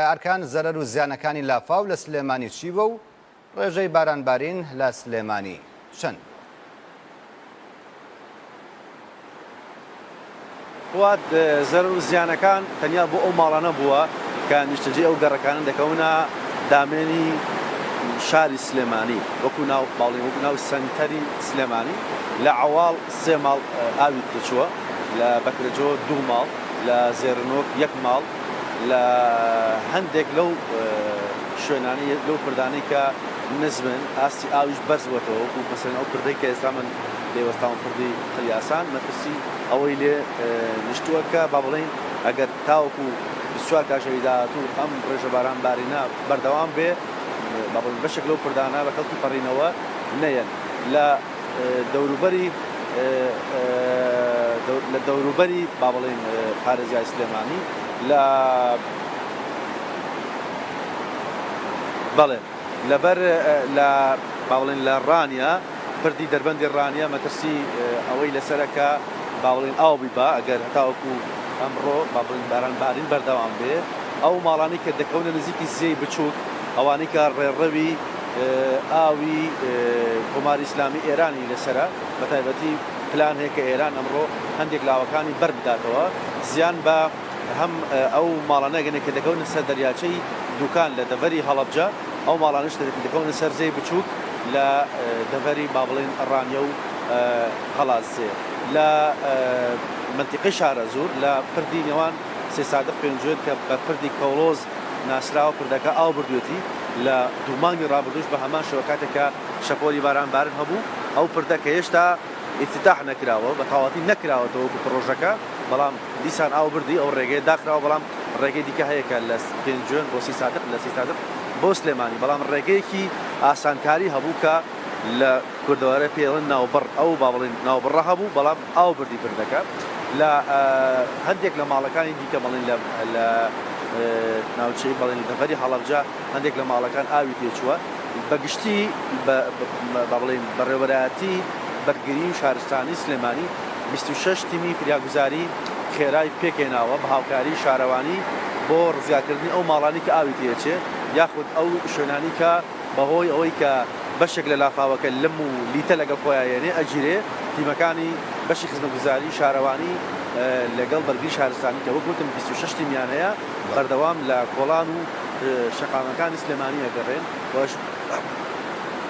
ئەرکان زەرەر و زیانەکانی لافاو لە سلێمانی چی بوو و ڕێژەی بارانبارین لە سلێمانی چەند؟ وات زەرەر و زیانەکان تەنیا بۆ ئەو ماڵانە بووە کە نیشتەجێ ئەو گەڕەکانن دەکەونە دامێنی شاری سلێمانی وەکو ناو باڵی وەکو ناو سەنتەری سلێمانی لە عەواڵ 3 ماڵ ئاوی دەچووە، لە بەکرەجۆ 2 ماڵ، لە زێرنۆک 1 ماڵ، لە هەندێک لەو شوێنانی لەو پردانەی کە نزمن ئاستی ئاویش بەرزوەتەوە وەکو مەسەڵەن ئەو پردەی کە ئێستا من لێوەستاوم پردی قلیاسان مەترسی ئەوەی لێ نیشتووە کە با بڵێن ئەگەر تاوەکو 24 کاشەوی داهاتوو ئەم ڕێژە بارانبارینە بەردەوام بێ با بڵێن بەشێک لەو پردانە بە خەڵکی پەڕینەوە نەیەن لە دەوروبەری با بڵێن پارێزگای سلێمانی بەڵێ لەبەر لە با بڵێن لە ڕانیا پردی دەربەندی ڕانیا مەترسی ئەوەی لەسەرەکە با بڵێن ئاو بیبا ئەگەر تاوەکو ئەمڕۆ با بڵێن بارانبارین بەردەوام بێ ئەو ماڵانی کە دەکەونە نزیکی زێی بچووک ئەوانەی کە ڕێڕەوی ئاوی کۆماری ئیسلامی ئێرانی لەسرە بە تایبەتی پلان هەیە کە ئێران ئەمڕۆ هەندێک لاوەکانی بەر بداتەوە زیان بە هەم ئەو ماڵانەگەنێ کە دەکەونە سەر دەریاچەی دوکان لە دەڤەری هەڵەبجە ئەو ماڵانش دەکەونە سەر زەی بچووک لە دەڤەری با بڵێن ڕانیە و هەڵازێ لە منتیقی شارە زۆر لە پردی نێوان سێ سادق پێنجوێت کە بە پردی کەوڵۆز ناسراوە پردەکە ئاو بردوێتی لە دوومانگی ڕابردوش بە هەمان شێوە کاتێکە شەپۆلی بارانبارن هەبوو ئەو پردەکە هێشتا ئیفتتاح نەکراوە بە تەواوەتی نەکراوەتەوە پڕۆژەکە بەڵام دیسان ئاو بردی ئەو ڕێگەی داخراوە بەڵام ڕێگەی دیکە هەیەکە لە پێنجوێن بۆ سی سادق لە سی سادق بۆ سلێمانی بەڵام ڕێگەیەکی ئاسانکاری هەبوو کە لە کوردەوەرە پێڵن ناوبڕ ئەو با بڵێن ناوبڕە هەبوو بەڵام ئاو بردی پردەکە لە هەندێک لە ماڵەکانی دیکە بڵێن لە ناوچەی بەڵێن دەڤەری هەڵەبجە هەندێک لە ماڵەکان ئاوی پێچووە بەگشتی با بڵێن بەڕێوەبەرایەتی بەرگری و شارستانی سلێمانی 26 تیمی فریاگوزاری خێرای پێکێناوە بە هاوکاری شارەوانی بۆ ڕزگارکردنی ئەو ماڵانی کە ئاوی تێچێ یاخود ئەو شوێنانی کە بەهۆی ئەوەی کە بەشێک لە لافاوەکە لەم و لیتە لەگەڵ خۆیانێ ئەگیرێ تیمەکانی بەشی خزمەتگوزاری شارەوانی لەگەڵ بەرگری شارستانی کە وەک گوتم 26 تیمیان هەیە بەردەوام لە کۆڵان و شەقامەکانی سلێمانی ئەگەڕێن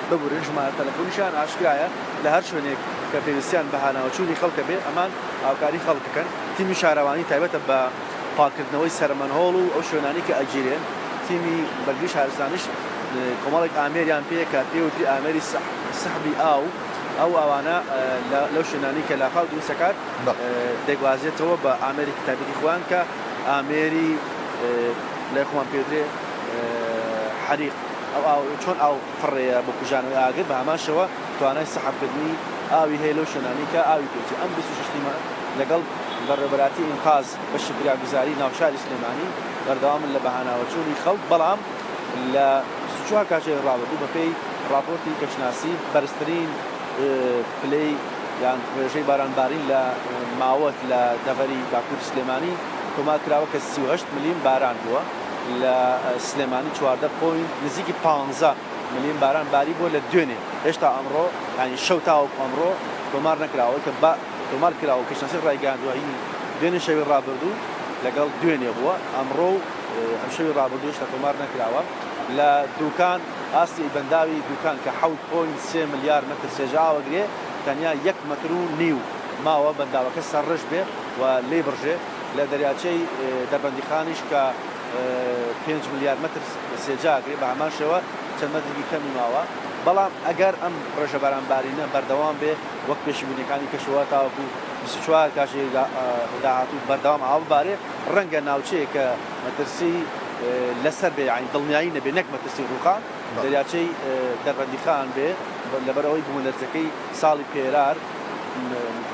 ببورن ژمارە تەلەفۆنیشان ئاشکرایە لە هەر شوێنێک کە پێویستیان بە هاناوچوونی خەڵکە بێ ئەمان هاوکاری خەڵکەکەن تیمی شارەوانی تایبەتە بە پاکردنەوەی سەرمەنهۆڵ و ئەو شوێنانی کە ئەگیرێن تیمی بەرگری شارستانیش کۆمەڵێک ئامێریان پێ کە پێوتری ئامێری سەحبی ئاو ئەو ئەوانە لەو شوێنانی کە لافاو دروستەکات دەگوازێتەوە بە ئامێری تایبەتی خۆیان کە ئامێری لای خۆمان پێدرێ حەریق ئەو چۆن ئاو فڕێە بۆ کوژانەوەی ئاگر بە هەمان شەوە توانای سەحەبکردنی ئاوی هەیە لەو شوێنانی کە ئاوی پێچێ ئەم 26 تیمە لەگەڵ بەڕێوەبەراتی ئینقاز بەشی فریاگوزاری ناوشاری سلێمانی بەردەوامن لە بەهاناوەچوونی خەڵک بەڵام لە 24 کاشەی ڕابردوو بەپێی راپۆرتی کەشناسی بەرزترین پلەی یان ڕێژەی بارانبارین لە ماوەت لە دەڤەری باکووری سلێمانی تۆمار کراوە کە 38 ملیم باران بووە لە سلێمانی 14 پۆین نزیکی 15 ملیم باران باری بۆ لە دوێنێ هێشتا ئەمڕۆ ینی شەو تاوەکو ئەمڕۆ تۆمار نەکراوە کە تۆمار کراوە کەشناسی ڕایگەاندووە هی دوێنێ شەوی ڕابردوو لەگەڵ دوێنێ بووە ئەمڕۆ ئەم شەوی ڕابردوو هێشتا تۆمار نەکراوە لە دوکان ئاستی بەنداوی دوکان کە 7.3 ملیار مەتر سێژاوەگرێ تەنیا 1.5 مەتر ماوە بەنداوەکە سەرڕژ بێ و لێ بڕژێ لە دەریاچەی دەربەندیخانیش کە 5 ملیار مەتر سێجاگرێ بە هەمان شێوە چەند مەترێکی کەمی ماوە بەڵام ئەگەر ئەم ڕێژە بارانبارینە بەردەوام بێ وەک پێشبینیەکانی کەشەوە تاوەکو 24 کاشەی داهاتوو بەردەوام ئاو بارێ ڕەنگە ناوچەیە کە مەترسی لەسەر بێ عین دڵنیایی نەبێ نەک مەترسی ڕووخان دەریاچەی دەربەندیخان بێ لەبەرەوەی بوونەرزەکەی ساڵی پێرار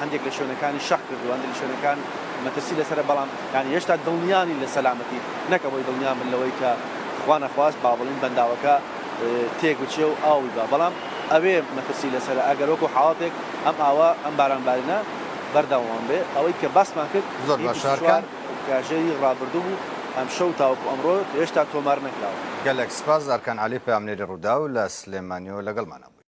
هەندێک لە شوێنەکانی شەق کردو هەندێک لە شوێنەکان مەترسی لەسەر بەڵام ینی هێشتا دڵنیانی لە سەلامەتی نەکەوەی دڵنیان من لەوەی کە خوا نەخواست با بڵین بەنداوەکە تێک بچێ و ئاوی بە بەڵام ئەوێ مەترسی لەسەر ئەگەر وەکو حاڵاتێک ئەم ئاوە ئەم بارانبارینە بەردەوام بێ ئەوەی کە باسمان کرد زۆر باشارکان کاژێری ڕابردوو بوو ئەم شەو تاوەکو ئەمڕۆ هێشتا تۆمار نەکراوە. گەلێک سپاس ئەرکان عەلی پەیامنێری ڕوودا و لە سلێمانیەوە لەگەڵمانە بوو.